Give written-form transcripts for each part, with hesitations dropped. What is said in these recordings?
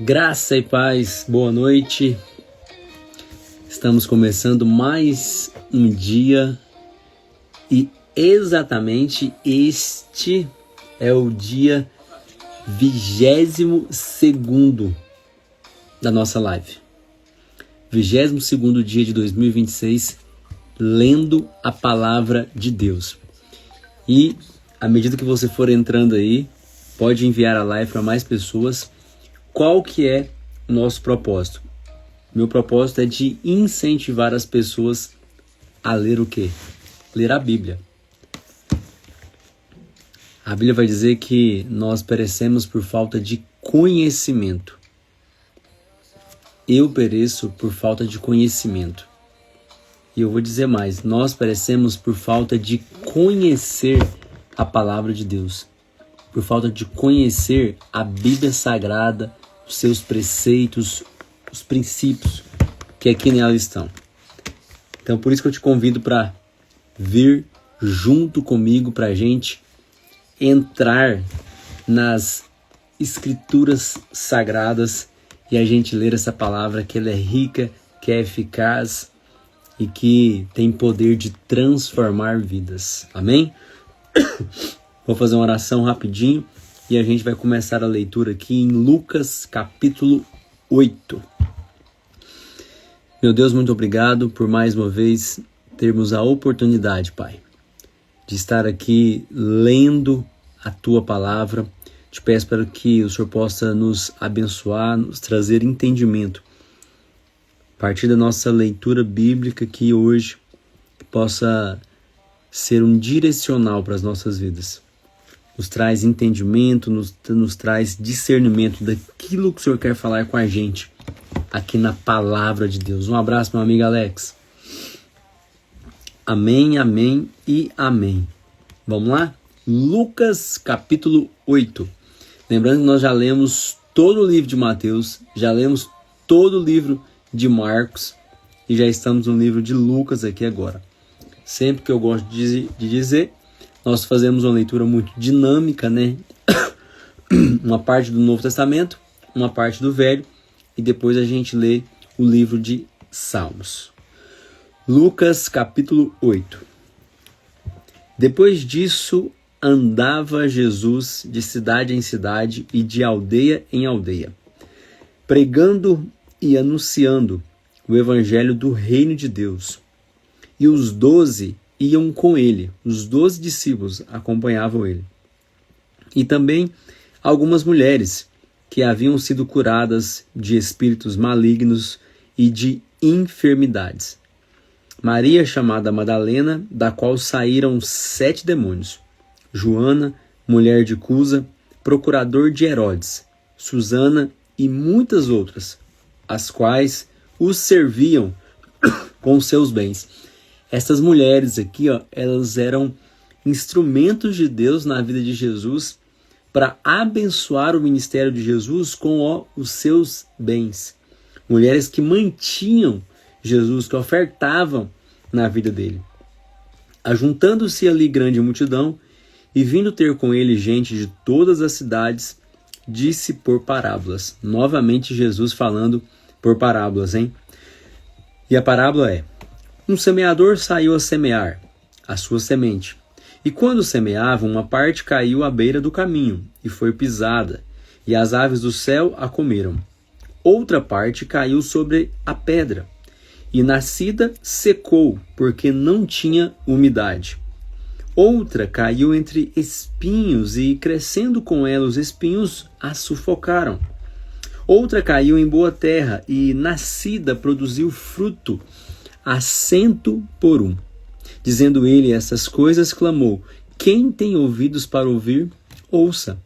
Graça e paz, boa noite. Estamos começando mais um dia e exatamente este é o dia 22º da nossa live. 22º dia de 2026, lendo a palavra de Deus. E à medida que você for entrando aí, pode enviar a live para mais pessoas. Qual que é o nosso propósito? Meu propósito é de incentivar as pessoas a ler o quê? Ler a Bíblia. A Bíblia vai dizer que nós perecemos por falta de conhecimento. Eu pereço por falta de conhecimento. E eu vou dizer mais, nós perecemos por falta de conhecer a palavra de Deus. Por falta de conhecer a Bíblia Sagrada, os seus preceitos, os princípios que aqui nela estão. Então, por isso que eu te convido para vir junto comigo para a gente entrar nas Escrituras Sagradas e a gente ler essa palavra que ela é rica, que é eficaz e que tem poder de transformar vidas. Amém? Vou fazer uma oração rapidinho e a gente vai começar a leitura aqui em Lucas capítulo 8. Meu Deus, muito obrigado por mais uma vez termos a oportunidade, Pai, de estar aqui lendo a Tua palavra. Te peço para que o Senhor possa nos abençoar, nos trazer entendimento a partir da nossa leitura bíblica, que hoje possa ser um direcional para as nossas vidas. Nos traz entendimento, nos traz discernimento daquilo que o Senhor quer falar com a gente aqui na palavra de Deus. Um abraço, meu amigo Alex. Amém, amém e amém. Vamos lá? Lucas capítulo 8. Lembrando que nós já lemos todo o livro de Mateus, já lemos todo o livro de Marcos e já estamos no livro de Lucas aqui agora. Sempre que eu gosto de dizer, nós fazemos uma leitura muito dinâmica, né? Uma parte do Novo Testamento, uma parte do Velho, e depois a gente lê o livro de Salmos. Lucas capítulo 8. Depois disso, andava Jesus de cidade em cidade e de aldeia em aldeia, pregando e anunciando o evangelho do reino de Deus. E os 12 iam com ele, os 12 discípulos acompanhavam ele. E também algumas mulheres que haviam sido curadas de espíritos malignos e de enfermidades. Maria, chamada Madalena, da qual saíram 7 demônios. Joana, mulher de Cusa, procurador de Herodes. Susana e muitas outras, as quais os serviam com seus bens. Essas mulheres aqui, elas eram instrumentos de Deus na vida de Jesus para abençoar o ministério de Jesus com os seus bens. Mulheres que mantinham Jesus, que ofertavam na vida dele. Ajuntando-se ali grande multidão e vindo ter com ele gente de todas as cidades, disse por parábolas. Novamente Jesus falando por parábolas, hein? E a parábola é: um semeador saiu a semear a sua semente. E quando semeava, uma parte caiu à beira do caminho e foi pisada, e as aves do céu a comeram. Outra parte caiu sobre a pedra, e nascida secou, porque não tinha umidade. Outra caiu entre espinhos, e crescendo com ela os espinhos a sufocaram. Outra caiu em boa terra, e nascida produziu fruto a 100 por 1. Dizendo ele essas coisas, clamou: quem tem ouvidos para ouvir, ouça.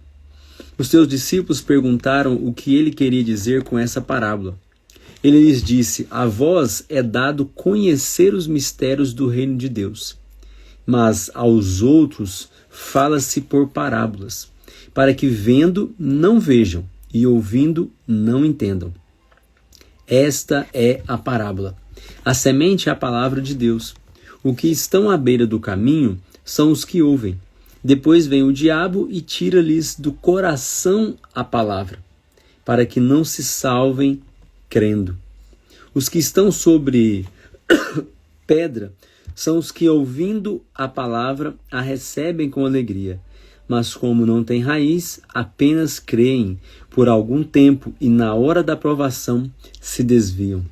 Os seus discípulos perguntaram o que ele queria dizer com essa parábola. Ele lhes disse: a vós é dado conhecer os mistérios do reino de Deus, mas aos outros fala-se por parábolas, para que vendo não vejam e ouvindo não entendam. Esta é a parábola. A semente é a palavra de Deus. O que estão à beira do caminho são os que ouvem. Depois vem o diabo e tira-lhes do coração a palavra, para que não se salvem crendo. Os que estão sobre pedra são os que, ouvindo a palavra, a recebem com alegria, mas como não têm raiz, apenas creem por algum tempo e na hora da provação se desviam.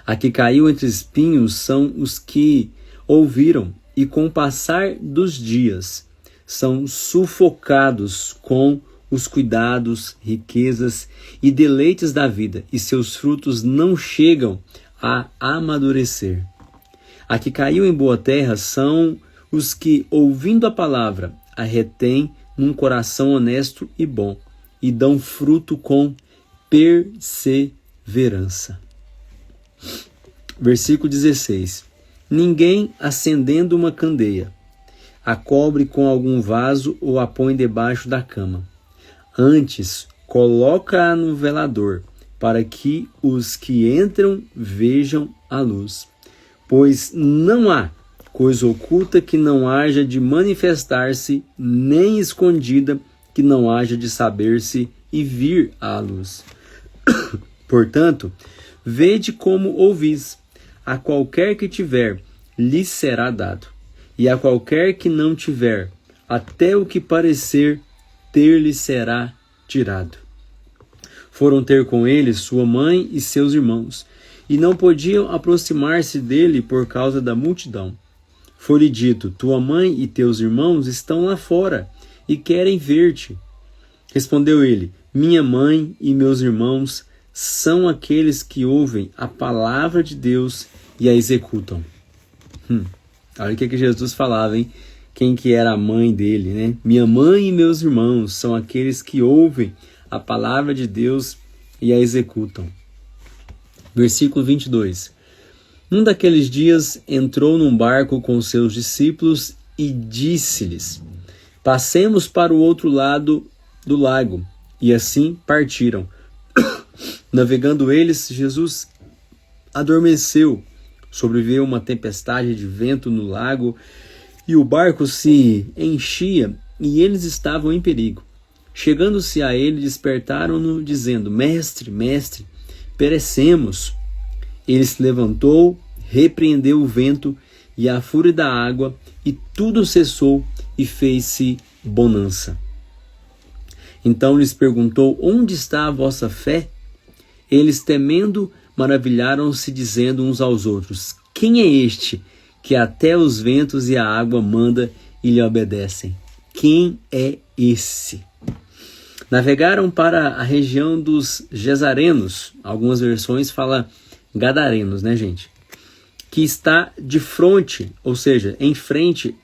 A que caiu entre espinhos são os que ouviram e, com o passar dos dias, são sufocados com os cuidados, riquezas e deleites da vida, e seus frutos não chegam a amadurecer. A que caiu em boa terra são os que, ouvindo a palavra, a retêm num coração honesto e bom, e dão fruto com perseverança. Versículo 16. Ninguém, acendendo uma candeia, a cobre com algum vaso ou a põe debaixo da cama. Antes, coloca-a no velador, para que os que entram vejam a luz. Pois não há coisa oculta que não haja de manifestar-se, nem escondida que não haja de saber-se e vir à luz. Portanto, vede como ouvis. A qualquer que tiver, lhe será dado. E a qualquer que não tiver, até o que parecer, ter-lhe será tirado. Foram ter com ele sua mãe e seus irmãos, e não podiam aproximar-se dele por causa da multidão. Foi-lhe dito: tua mãe e teus irmãos estão lá fora, e querem ver-te. Respondeu ele: minha mãe e meus irmãos são aqueles que ouvem a palavra de Deus e a executam. Olha o que Jesus falava, hein? Quem que era a mãe dele, né? Minha mãe e meus irmãos são aqueles que ouvem a palavra de Deus e a executam. Versículo 22. Num daqueles dias entrou num barco com seus discípulos e disse-lhes: passemos para o outro lado do lago. E assim partiram. Navegando eles, Jesus adormeceu. Sobreveio uma tempestade de vento no lago e o barco se enchia e eles estavam em perigo. Chegando-se a ele, despertaram-no, dizendo: mestre, mestre, perecemos. Ele se levantou, repreendeu o vento e a fúria da água, e tudo cessou e fez-se bonança. Então lhes perguntou: onde está a vossa fé? Eles, temendo, maravilharam-se, dizendo uns aos outros: quem é este que até os ventos e a água manda e lhe obedecem? Quem é esse? Navegaram para a região dos Gesarenos. Algumas versões falam Gadarenos, né, gente? Que está de frente, ou seja, em frente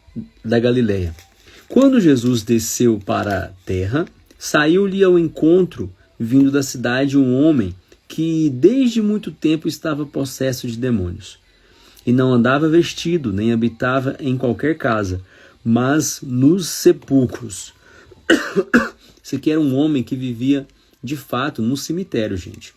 da Galileia. Quando Jesus desceu para a terra, saiu-lhe ao encontro, vindo da cidade, um homem que desde muito tempo estava possesso de demônios. E não andava vestido, nem habitava em qualquer casa, mas nos sepulcros. Esse aqui era um homem que vivia, de fato, no cemitério, gente.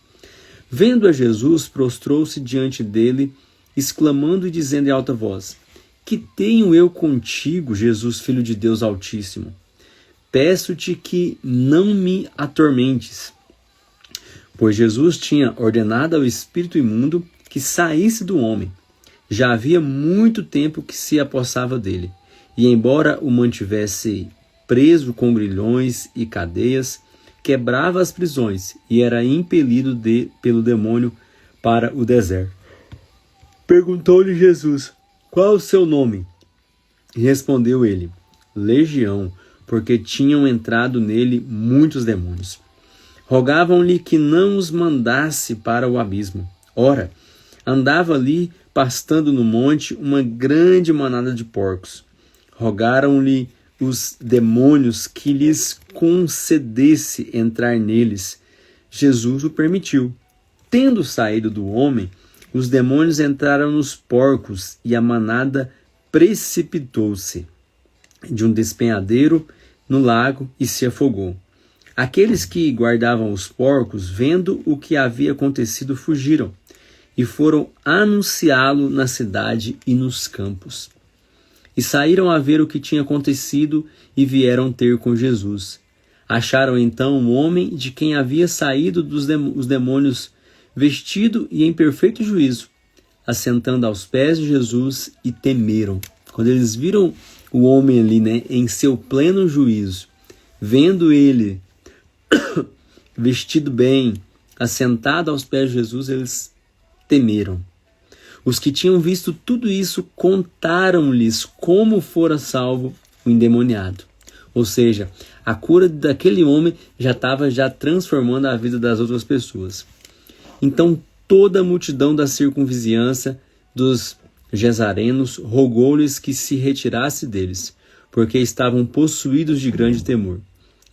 Vendo a Jesus, prostrou-se diante dele, exclamando e dizendo em alta voz: que tenho eu contigo, Jesus, Filho de Deus Altíssimo? Peço-te que não me atormentes. Pois Jesus tinha ordenado ao espírito imundo que saísse do homem. Já havia muito tempo que se apossava dele, e embora o mantivesse preso com grilhões e cadeias, quebrava as prisões e era impelido pelo demônio para o deserto. Perguntou-lhe Jesus: qual o seu nome? E respondeu ele: Legião, porque tinham entrado nele muitos demônios. Rogavam-lhe que não os mandasse para o abismo. Ora, andava ali, pastando no monte, uma grande manada de porcos. Rogaram-lhe os demônios que lhes concedesse entrar neles. Jesus o permitiu. Tendo saído do homem, os demônios entraram nos porcos e a manada precipitou-se de um despenhadeiro no lago e se afogou. Aqueles que guardavam os porcos, vendo o que havia acontecido, fugiram e foram anunciá-lo na cidade e nos campos. E saíram a ver o que tinha acontecido e vieram ter com Jesus. Acharam então um homem de quem havia saído os demônios, vestido e em perfeito juízo, assentando aos pés de Jesus, e temeram. Quando eles viram o homem ali, né, em seu pleno juízo, vendo ele vestido bem, assentado aos pés de Jesus, eles temeram. Os que tinham visto tudo isso contaram-lhes como fora salvo o endemoniado. Ou seja, a cura daquele homem já estava transformando a vida das outras pessoas. Então toda a multidão da circunvizinhança dos gesarenos rogou-lhes que se retirasse deles, porque estavam possuídos de grande temor.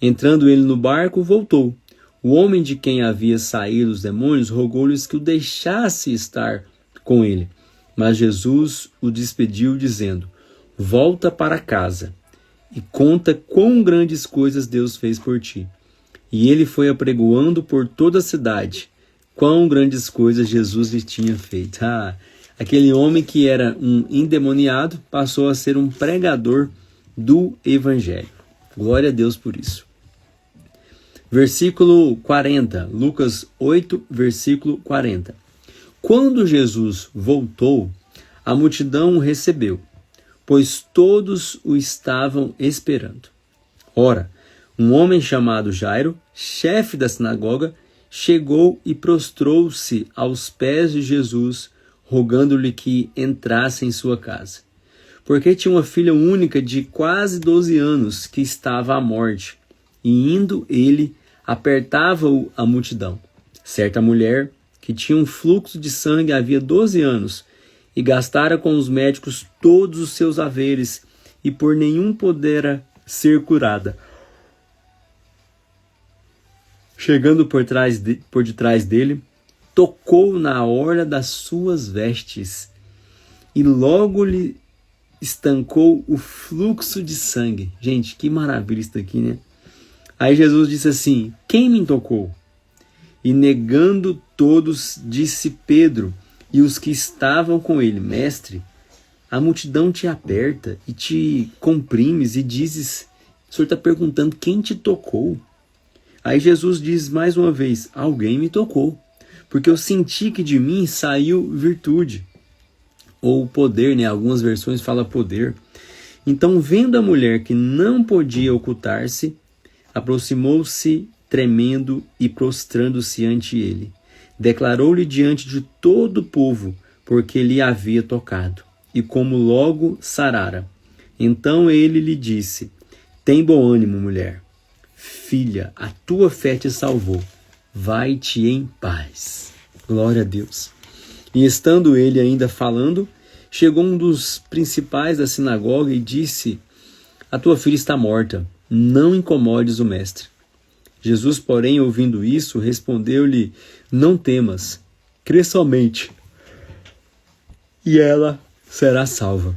Entrando ele no barco, voltou. O homem de quem havia saído os demônios rogou-lhes que o deixasse estar com ele. Mas Jesus o despediu, dizendo: volta para casa e conta quão grandes coisas Deus fez por ti. E ele foi apregoando por toda a cidade quão grandes coisas Jesus lhe tinha feito. Aquele homem que era um endemoniado passou a ser um pregador do Evangelho. Glória a Deus por isso. Versículo 40, Lucas 8, versículo 40. Quando Jesus voltou, a multidão o recebeu, pois todos o estavam esperando. Ora, um homem chamado Jairo, chefe da sinagoga, chegou e prostrou-se aos pés de Jesus, rogando-lhe que entrasse em sua casa, porque tinha uma filha única de quase 12 anos que estava à morte. E indo ele, apertava-o a multidão. Certa mulher, que tinha um fluxo de sangue havia 12 anos, e gastara com os médicos todos os seus haveres, e por nenhum pudera ser curada. Chegando por detrás dele, tocou na orla das suas vestes, e logo lhe estancou o fluxo de sangue. Gente, que maravilha isso aqui, né? Aí Jesus disse assim: quem me tocou? E negando todos, disse Pedro e os que estavam com ele: mestre, a multidão te aperta e te comprimes e dizes, o senhor está perguntando quem te tocou? Aí Jesus diz mais uma vez: alguém me tocou, porque eu senti que de mim saiu virtude. Ou poder, né? Algumas versões falam poder. Então, vendo a mulher que não podia ocultar-se, aproximou-se tremendo e prostrando-se ante ele. Declarou-lhe diante de todo o povo, porque lhe havia tocado, e como logo sarara. Então ele lhe disse: tem bom ânimo, mulher. Filha, a tua fé te salvou. Vai-te em paz. Glória a Deus. E estando ele ainda falando, chegou um dos principais da sinagoga e disse: a tua filha está morta, não incomodes o mestre. Jesus, porém, ouvindo isso, respondeu-lhe: não temas, crê somente, e ela será salva.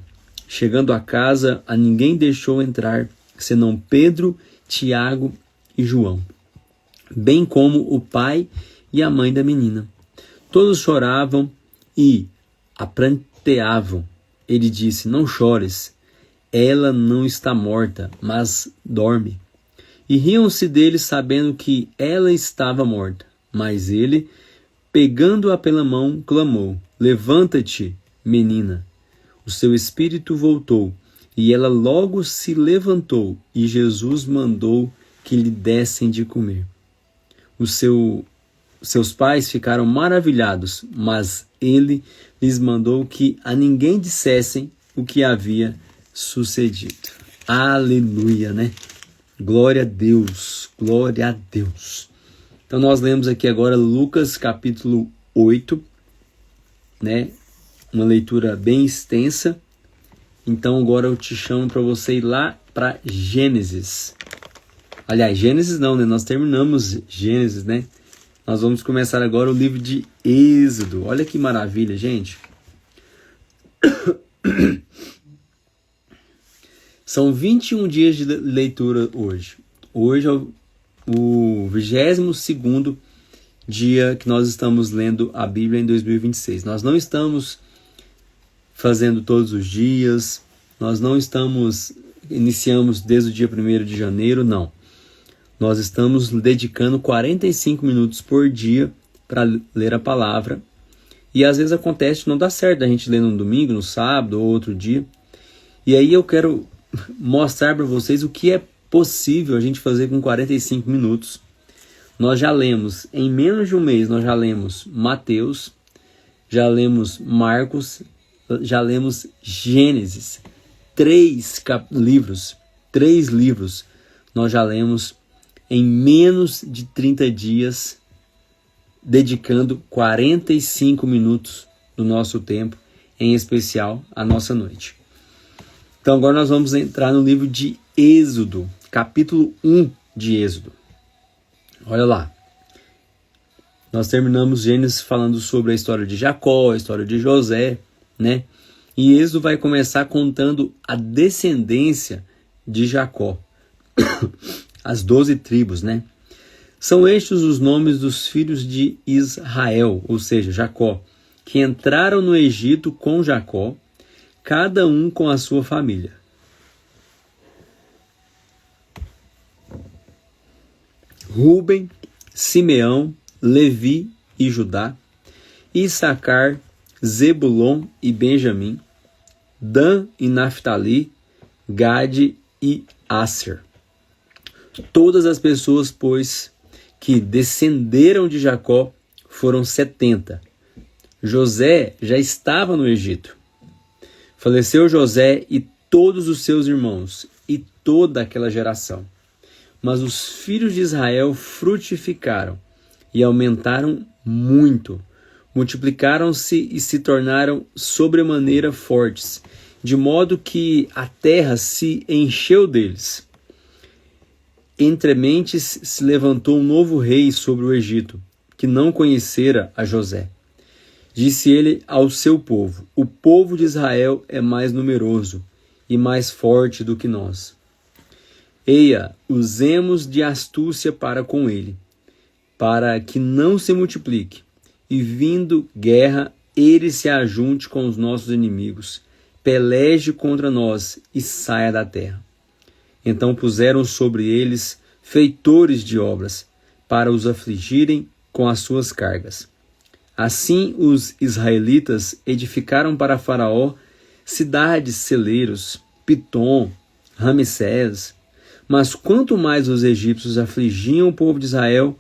Chegando a casa, a ninguém deixou entrar, senão Pedro, Tiago e João, bem como o pai e a mãe da menina. Todos choravam e a pranteavam. Ele disse: não chores, ela não está morta, mas dorme. E riam-se dele, sabendo que ela estava morta. Mas ele, pegando-a pela mão, clamou: levanta-te, menina. O seu espírito voltou, e ela logo se levantou, e Jesus mandou que lhe dessem de comer. Seus pais ficaram maravilhados, mas ele lhes mandou que a ninguém dissessem o que havia sucedido. Aleluia, né? Glória a Deus, glória a Deus. Então nós lemos aqui agora Lucas capítulo 8, né? Uma leitura bem extensa. Então agora eu te chamo para você ir lá para Gênesis. Aliás, Gênesis não, né? Nós terminamos Gênesis, né? Nós vamos começar agora o livro de Êxodo. Olha que maravilha, gente. São 21 dias de leitura hoje. Hoje é o 22º dia que nós estamos lendo a Bíblia em 2026. Nós não estamos fazendo todos os dias, nós não iniciamos desde o dia 1º de janeiro, não. Nós estamos dedicando 45 minutos por dia para ler a palavra. E às vezes acontece de não dar certo a gente ler no domingo, no sábado ou outro dia. E aí eu quero mostrar para vocês o que é possível a gente fazer com 45 minutos. Nós já lemos, em menos de um mês, nós já lemos Mateus, já lemos Marcos, já lemos Gênesis. 3 livros nós já lemos em menos de 30 dias, dedicando 45 minutos do nosso tempo, em especial a nossa noite. Então agora nós vamos entrar no livro de Êxodo, capítulo 1 de Êxodo. Olha lá. Nós terminamos Gênesis falando sobre a história de Jacó, a história de José, né? E Êxodo vai começar contando a descendência de Jacó. As 12 tribos, né? São estes os nomes dos filhos de Israel, ou seja, Jacó, que entraram no Egito com Jacó, cada um com a sua família. Rúben, Simeão, Levi e Judá, Issacar, Zebulon e Benjamim, Dan e Naftali, Gade e Asser. Todas as pessoas, pois, que descenderam de Jacó foram 70. José já estava no Egito. Faleceu José e todos os seus irmãos e toda aquela geração. Mas os filhos de Israel frutificaram e aumentaram muito. Multiplicaram-se e se tornaram sobremaneira fortes, de modo que a terra se encheu deles. Entre mentes se levantou um novo rei sobre o Egito, que não conhecera a José. Disse ele ao seu povo: o povo de Israel é mais numeroso e mais forte do que nós. Eia, usemos de astúcia para com ele, para que não se multiplique, e vindo guerra, ele se ajunte com os nossos inimigos, peleje contra nós e saia da terra. Então puseram sobre eles feitores de obras, para os afligirem com as suas cargas. Assim os israelitas edificaram para Faraó cidades, celeiros, Pitom, Ramsés. Mas quanto mais os egípcios afligiam o povo de Israel,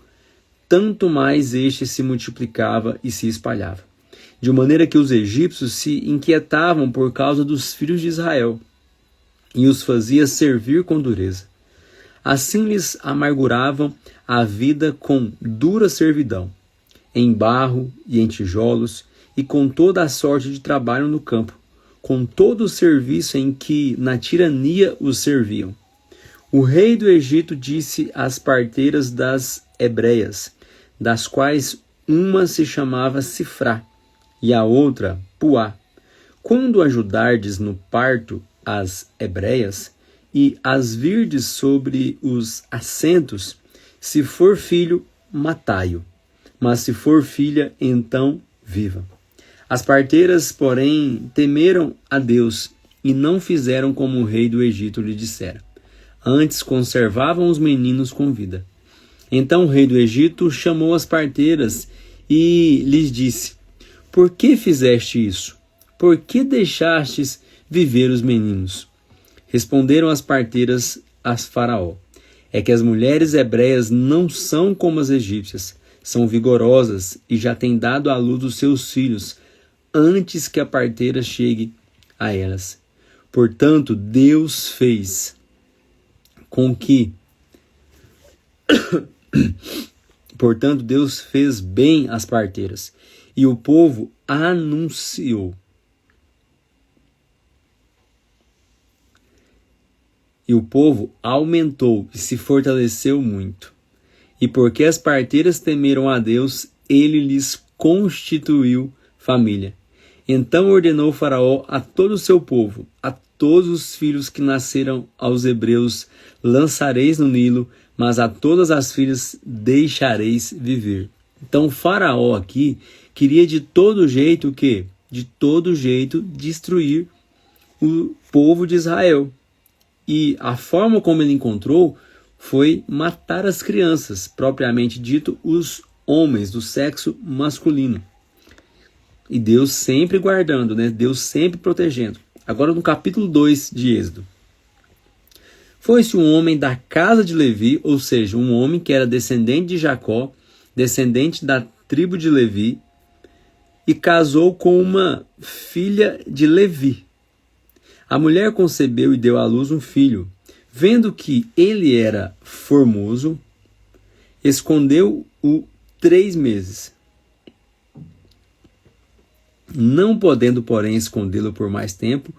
tanto mais este se multiplicava e se espalhava. De maneira que os egípcios se inquietavam por causa dos filhos de Israel, e os fazia servir com dureza. Assim lhes amarguravam a vida com dura servidão, em barro e em tijolos, e com toda a sorte de trabalho no campo, com todo o serviço em que na tirania os serviam. O rei do Egito disse às parteiras das hebreias, das quais uma se chamava Sifrá e a outra Puá: quando ajudardes no parto as hebreias e as virdes sobre os assentos, se for filho, matai-o, mas se for filha, então viva. As parteiras, porém, temeram a Deus e não fizeram como o rei do Egito lhe dissera. Antes conservavam os meninos com vida. Então o rei do Egito chamou as parteiras e lhes disse: por que fizeste isso? Por que deixastes viver os meninos? Responderam as parteiras a Faraó: é que as mulheres hebreias não são como as egípcias, são vigorosas e já têm dado à luz os seus filhos antes que a parteira chegue a elas. Portanto, Deus fez com que Portanto, Deus fez bem às parteiras, e o povo anunciou. E o povo aumentou e se fortaleceu muito. E porque as parteiras temeram a Deus, ele lhes constituiu família. Então ordenou Faraó a todo o seu povo: a todos os filhos que nasceram aos hebreus lançareis no Nilo, mas a todas as filhas deixareis viver. Então Faraó aqui queria de todo jeito o quê? De todo jeito destruir o povo de Israel. E a forma como ele encontrou foi matar as crianças, propriamente dito, os homens do sexo masculino. E Deus sempre guardando, né? Deus sempre protegendo. Agora no capítulo 2 de Êxodo. Foi-se um homem da casa de Levi, ou seja, um homem que era descendente de Jacó, descendente da tribo de Levi, e casou com uma filha de Levi. A mulher concebeu e deu à luz um filho. Vendo que ele era formoso, escondeu-o 3 meses. Não podendo, porém, escondê-lo por mais tempo,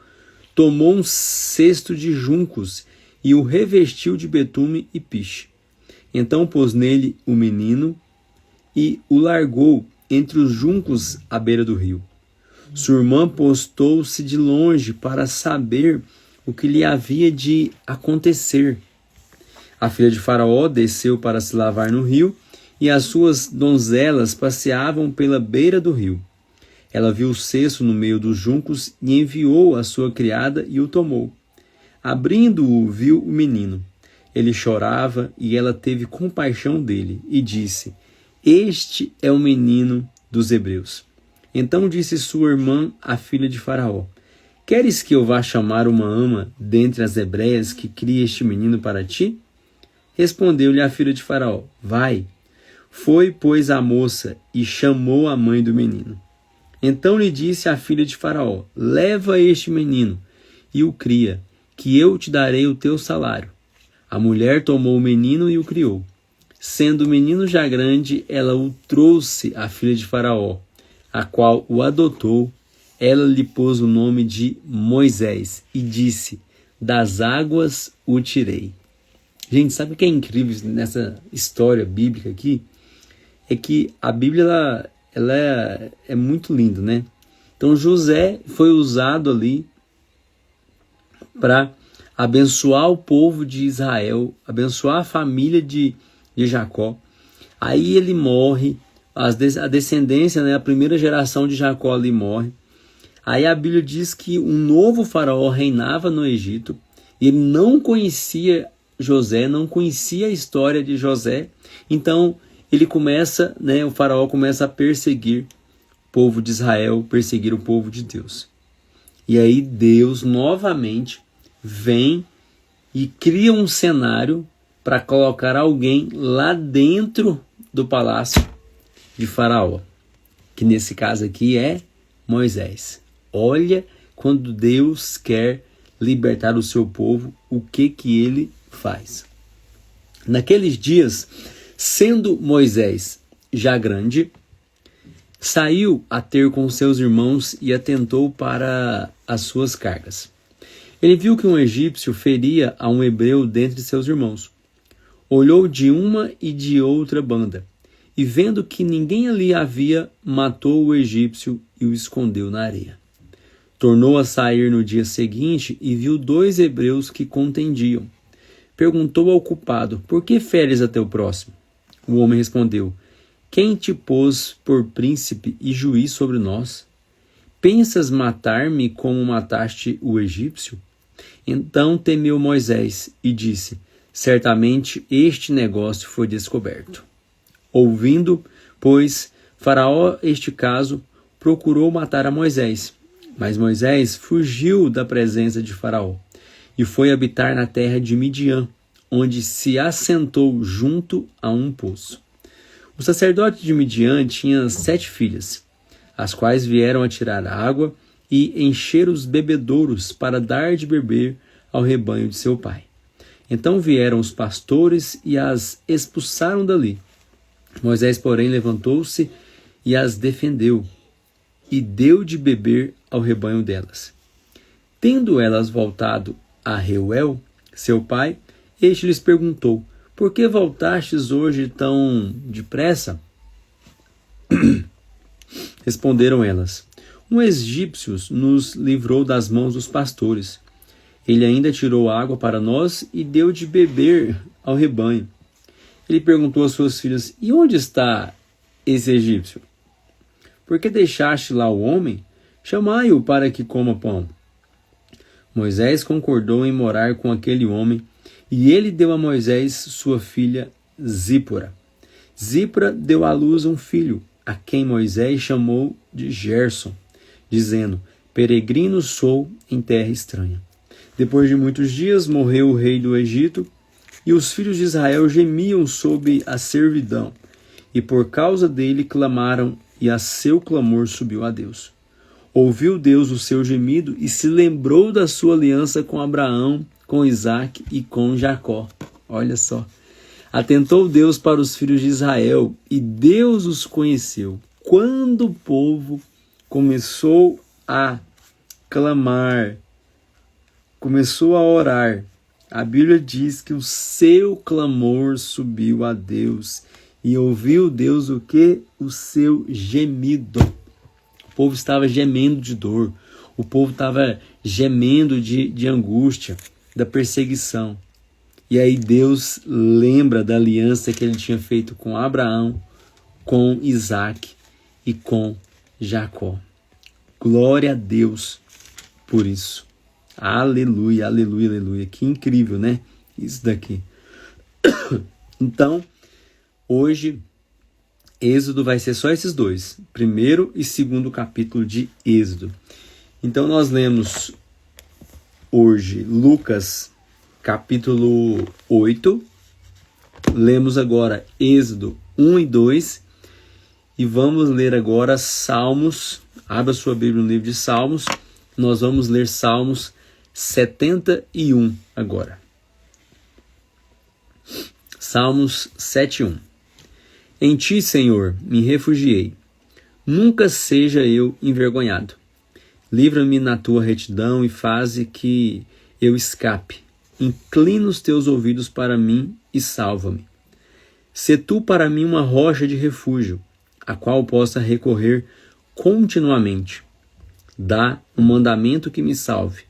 tomou um cesto de juncos e o revestiu de betume e piche. Então pôs nele o menino e o largou entre os juncos à beira do rio. Sua irmã postou-se de longe para saber o que lhe havia de acontecer. A filha de Faraó desceu para se lavar no rio, e as suas donzelas passeavam pela beira do rio. Ela viu o cesto no meio dos juncos e enviou a sua criada e o tomou. Abrindo-o, viu o menino. Ele chorava e ela teve compaixão dele e disse: Este é o menino dos hebreus. Então disse sua irmã, a filha de Faraó: Queres que eu vá chamar uma ama dentre as hebreias que crie este menino para ti? Respondeu-lhe a filha de Faraó: Vai. Foi, pois, a moça e chamou a mãe do menino. Então lhe disse a filha de Faraó: Leva este menino e o cria, que eu te darei o teu salário. A mulher tomou o menino e o criou. Sendo o menino já grande, ela o trouxe à filha de Faraó, a qual o adotou. Ela lhe pôs o nome de Moisés e disse: Das águas o tirei. Gente, sabe o que é incrível nessa história bíblica aqui? É que a Bíblia ela é muito linda, né? Então José foi usado ali para abençoar o povo de Israel, abençoar a família de Jacó. Aí ele morre, a descendência, né, a primeira geração de Jacó ali morre. Aí a Bíblia diz que um novo faraó reinava no Egito, e ele não conhecia José, não conhecia a história de José. Então ele começa, né, o faraó começa a perseguir o povo de Israel, perseguir o povo de Deus. E aí Deus novamente vem e cria um cenário para colocar alguém lá dentro do palácio de Faraó, que nesse caso aqui é Moisés. Olha, quando Deus quer libertar o seu povo, o que ele faz? Naqueles dias, sendo Moisés já grande, saiu a ter com seus irmãos e atentou para as suas cargas. Ele viu que um egípcio feria a um hebreu dentre seus irmãos. Olhou de uma e de outra banda, e vendo que ninguém ali havia, matou o egípcio e o escondeu na areia. Tornou a sair no dia seguinte e viu 2 hebreus que contendiam. Perguntou ao culpado: Por que feres a teu próximo? O homem respondeu: Quem te pôs por príncipe e juiz sobre nós? Pensas matar-me como mataste o egípcio? Então temeu Moisés e disse: Certamente este negócio foi descoberto. Ouvindo, pois, Faraó este caso, procurou matar a Moisés. Mas Moisés fugiu da presença de Faraó e foi habitar na terra de Midian, onde se assentou junto a um poço. O sacerdote de Midian tinha 7 filhas, as quais vieram a tirar água e encher os bebedouros para dar de beber ao rebanho de seu pai. Então vieram os pastores e as expulsaram dali. Moisés, porém, levantou-se e as defendeu, e deu de beber ao rebanho delas. Tendo elas voltado a Reuel, seu pai, este lhes perguntou: Por que voltastes hoje tão depressa? Responderam elas: Um egípcio nos livrou das mãos dos pastores. Ele ainda tirou água para nós e deu de beber ao rebanho. Ele perguntou às suas filhas: E onde está esse egípcio? Por que deixaste lá o homem? Chamai-o para que coma pão. Moisés concordou em morar com aquele homem, E ele deu a Moisés sua filha Zípora. Zípora deu à luz um filho, a quem Moisés chamou de Gerson, dizendo: peregrino sou em terra estranha. Depois de muitos dias morreu o rei do Egito, e os filhos de Israel gemiam sob a servidão, e por causa dele clamaram, e a seu clamor subiu a Deus. Ouviu Deus o seu gemido e se lembrou da sua aliança com Abraão, com Isaque e com Jacó. Olha só. Atentou Deus para os filhos de Israel, e Deus os conheceu. Quando o povo começou a clamar, começou a orar, a Bíblia diz que o seu clamor subiu a Deus. E ouviu Deus o quê? O seu gemido. O povo estava gemendo de dor. O povo estava gemendo de angústia, da perseguição. E aí Deus lembra da aliança que ele tinha feito com Abraão, com Isaque e com Jacó. Glória a Deus por isso. Aleluia, aleluia, aleluia. Que incrível, né? Isso daqui. Então, hoje, Êxodo vai ser só esses dois. Primeiro e segundo capítulo de Êxodo. Então, nós lemos hoje Lucas capítulo 8, lemos agora Êxodo 1 e 2, e vamos ler agora Salmos. Abra sua Bíblia no livro de Salmos, nós vamos ler Salmos 71 agora. Salmos 7:1. Em ti, Senhor, me refugiei, nunca seja eu envergonhado. Livra-me na tua retidão e faze que eu escape. Inclina os teus ouvidos para mim e salva-me. Sê tu para mim uma rocha de refúgio, a qual possa recorrer continuamente. Dá um mandamento que me salve,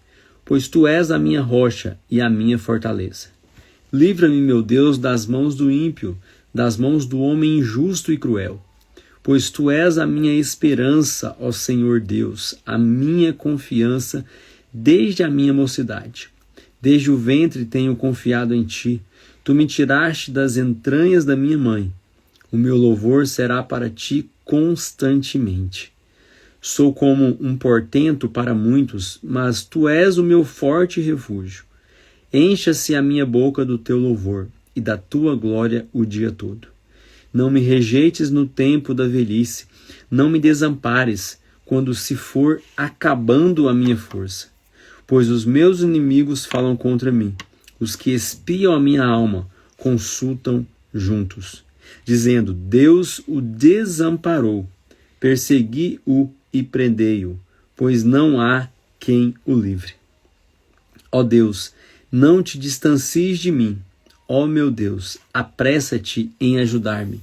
pois tu és a minha rocha e a minha fortaleza. Livra-me, meu Deus, das mãos do ímpio, das mãos do homem injusto e cruel. Pois tu és a minha esperança, ó Senhor Deus, a minha confiança desde a minha mocidade. Desde o ventre tenho confiado em ti. Tu me tiraste das entranhas da minha mãe. O meu louvor será para ti constantemente. Sou como um portento para muitos, mas tu és o meu forte refúgio. Encha-se a minha boca do teu louvor e da tua glória o dia todo. Não me rejeites no tempo da velhice, não me desampares quando se for acabando a minha força. Pois os meus inimigos falam contra mim, os que espiam a minha alma consultam juntos, dizendo: Deus o desamparou, persegui-o e prendei-o, pois não há quem o livre. Ó Deus, não te distancies de mim. Ó meu Deus, apressa-te em ajudar-me.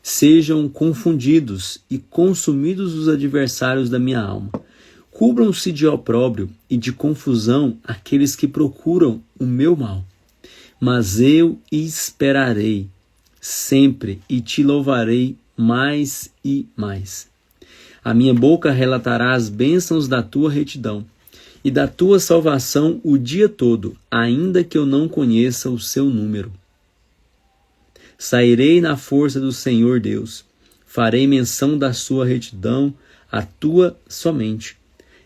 Sejam confundidos e consumidos os adversários da minha alma. Cubram-se de opróbrio e de confusão aqueles que procuram o meu mal. Mas eu esperarei sempre e te louvarei mais e mais. A minha boca relatará as bênçãos da tua retidão e da tua salvação o dia todo, ainda que eu não conheça o seu número. Sairei na força do Senhor Deus, farei menção da sua retidão, a tua somente.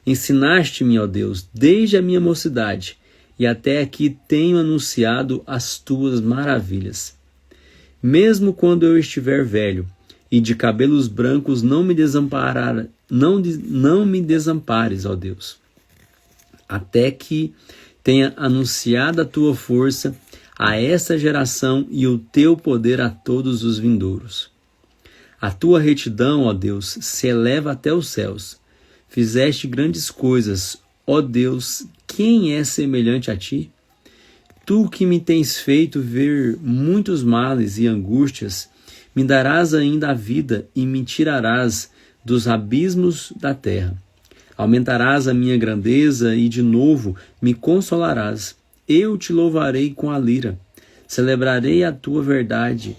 Ensinaste-me, ó Deus, desde a minha mocidade, e até aqui tenho anunciado as tuas maravilhas. Mesmo quando eu estiver velho e de cabelos brancos, não me desampares, ó Deus, até que tenha anunciado a tua força a essa geração e o teu poder a todos os vindouros. A tua retidão, ó Deus, se eleva até os céus. Fizeste grandes coisas, ó Deus, quem é semelhante a ti? Tu que me tens feito ver muitos males e angústias, me darás ainda a vida e me tirarás dos abismos da terra. Aumentarás a minha grandeza e de novo me consolarás. Eu te louvarei com a lira, celebrarei a tua verdade.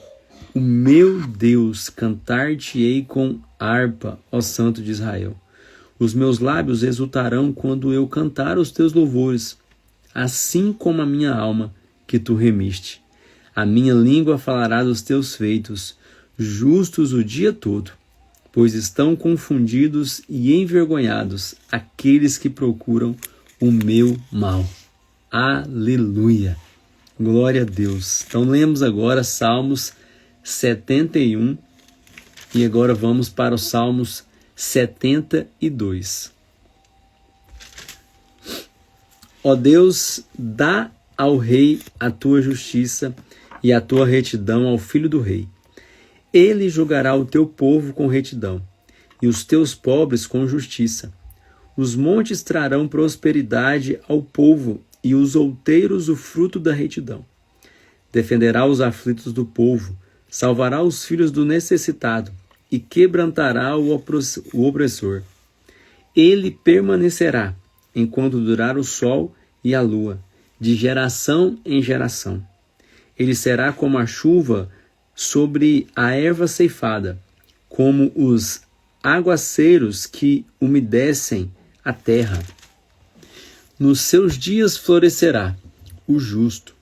O meu Deus, cantar-te-ei com harpa, ó Santo de Israel. Os meus lábios exultarão quando eu cantar os teus louvores, assim como a minha alma que tu remiste. A minha língua falará dos teus feitos, justos o dia todo, pois estão confundidos e envergonhados aqueles que procuram o meu mal. Aleluia! Glória a Deus! Então lemos agora Salmos 71 e agora vamos para os Salmos 72. Ó Deus, dá ao rei a tua justiça e a tua retidão ao filho do rei. Ele julgará o teu povo com retidão e os teus pobres com justiça. Os montes trarão prosperidade ao povo e os outeiros o fruto da retidão. Defenderá os aflitos do povo, salvará os filhos do necessitado e quebrantará o opressor. Ele permanecerá enquanto durar o sol e a lua, de geração em geração. Ele será como a chuva sobre a erva ceifada, como os aguaceiros que umedecem a terra. Nos seus dias florescerá o justo.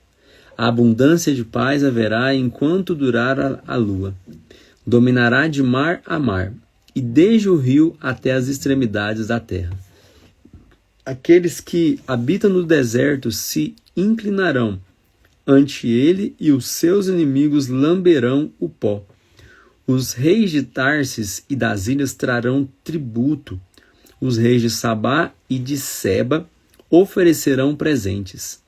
A abundância de paz haverá enquanto durar a lua. Dominará de mar a mar, e desde o rio até as extremidades da terra. Aqueles que habitam no deserto se inclinarão ante ele, e os seus inimigos lamberão o pó. Os reis de Tarsis e das ilhas trarão tributo. Os reis de Sabá e de Seba oferecerão presentes.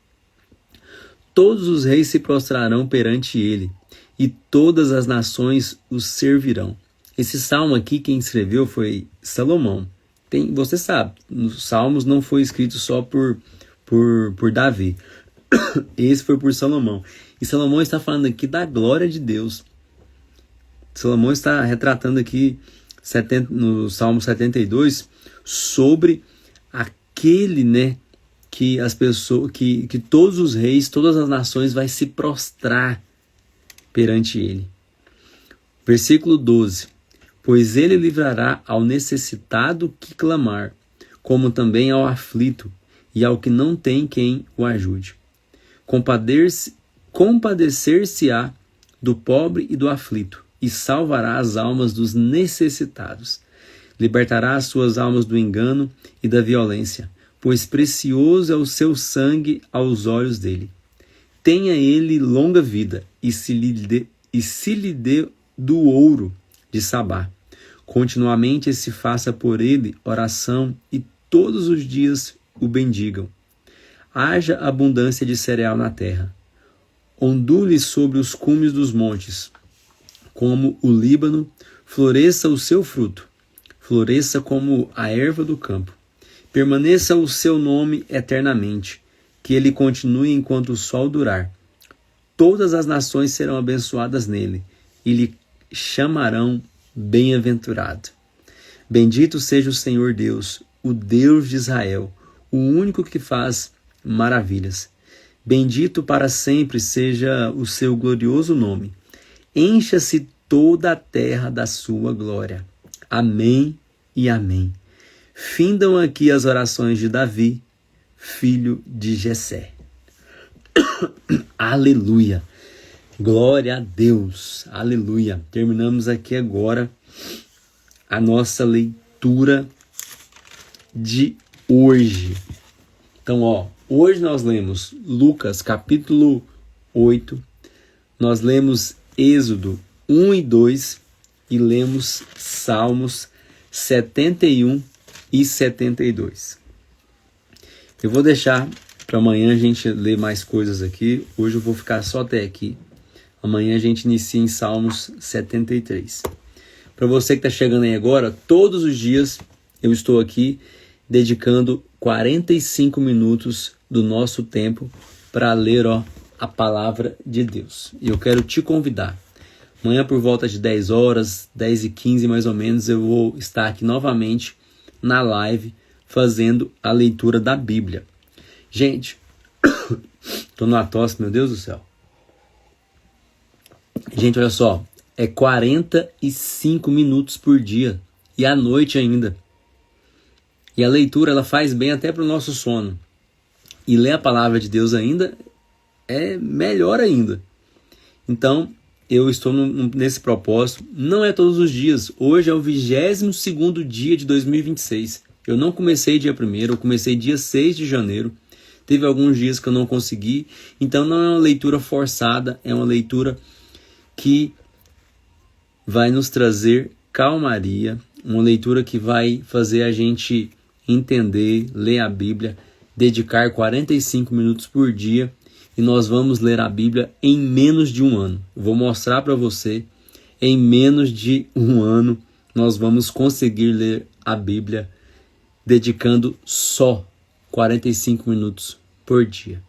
Todos os reis se prostrarão perante ele, e todas as nações os servirão. Esse salmo aqui, quem escreveu foi Salomão. Você sabe, os salmos não foi escrito só por Davi. Esse foi por Salomão. E Salomão está falando aqui da glória de Deus. Salomão está retratando aqui no Salmo 72 sobre aquele, que as pessoas, que todos os reis, todas as nações vai se prostrar perante ele. Versículo 12. Pois ele livrará ao necessitado que clamar, como também ao aflito e ao que não tem quem o ajude. Compadecer-se-á do pobre e do aflito, e salvará as almas dos necessitados. Libertará as suas almas do engano e da violência, pois precioso é o seu sangue aos olhos dele. Tenha ele longa vida, e se lhe dê do ouro de Sabá. Continuamente se faça por ele oração, e todos os dias o bendigam. Haja abundância de cereal na terra. Ondule sobre os cumes dos montes. Como o Líbano, floresça o seu fruto. Floresça como a erva do campo. Permaneça o seu nome eternamente. Que ele continue enquanto o sol durar. Todas as nações serão abençoadas nele, e lhe chamarão bem-aventurado. Bendito seja o Senhor Deus, o Deus de Israel, o único que faz maravilhas. Bendito para sempre seja o seu glorioso nome. Encha-se toda a terra da sua glória. Amém e amém. Findam aqui as orações de Davi, filho de Jessé. Aleluia. Glória a Deus. Aleluia. Terminamos aqui agora a nossa leitura de hoje. Então, hoje nós lemos Lucas capítulo 8, nós lemos Êxodo 1 e 2 e lemos Salmos 71 e 72. Eu vou deixar para amanhã a gente ler mais coisas aqui. Hoje eu vou ficar só até aqui. Amanhã a gente inicia em Salmos 73. Para você que está chegando aí agora, todos os dias eu estou aqui dedicando 45 minutos do nosso tempo para ler a palavra de Deus. E eu quero te convidar. Amanhã por volta de 10 horas, 10h15 mais ou menos, eu vou estar aqui novamente na live fazendo a leitura da Bíblia. Gente, tô numa tosse, meu Deus do céu. Gente, olha só, é 45 minutos por dia e à noite ainda. E a leitura, ela faz bem até para o nosso sono. E ler a palavra de Deus ainda é melhor ainda. Então, eu estou nesse propósito. Não é todos os dias. Hoje é o 22º dia de 2026. Eu não comecei dia 1º, eu comecei dia 6 de janeiro. Teve alguns dias que eu não consegui. Então, não é uma leitura forçada, é uma leitura que vai nos trazer calmaria, uma leitura que vai fazer a gente entender, ler a Bíblia, dedicar 45 minutos por dia, e nós vamos ler a Bíblia em menos de um ano. Eu vou mostrar para você, em menos de um ano, nós vamos conseguir ler a Bíblia dedicando só 45 minutos por dia.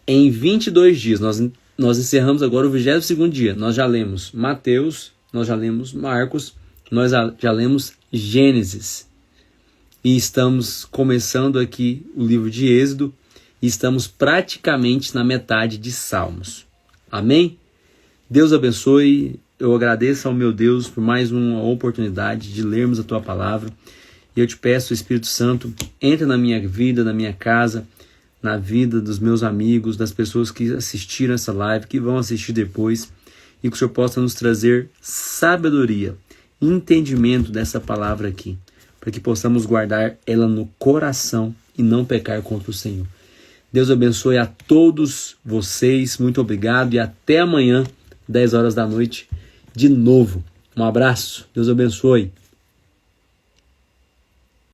Em 22 dias, nós encerramos agora o 22º dia. Nós já lemos Mateus, nós já lemos Marcos, nós já lemos Gênesis. E estamos começando aqui o livro de Êxodo e estamos praticamente na metade de Salmos. Amém? Deus abençoe. Eu agradeço ao meu Deus por mais uma oportunidade de lermos a Tua Palavra. E eu te peço, Espírito Santo, entre na minha vida, na minha casa, na vida dos meus amigos, das pessoas que assistiram essa live, que vão assistir depois, e que o Senhor possa nos trazer sabedoria, entendimento dessa palavra aqui, para que possamos guardar ela no coração e não pecar contra o Senhor. Deus abençoe a todos vocês, muito obrigado e até amanhã, 10 horas da noite, de novo. Um abraço, Deus abençoe.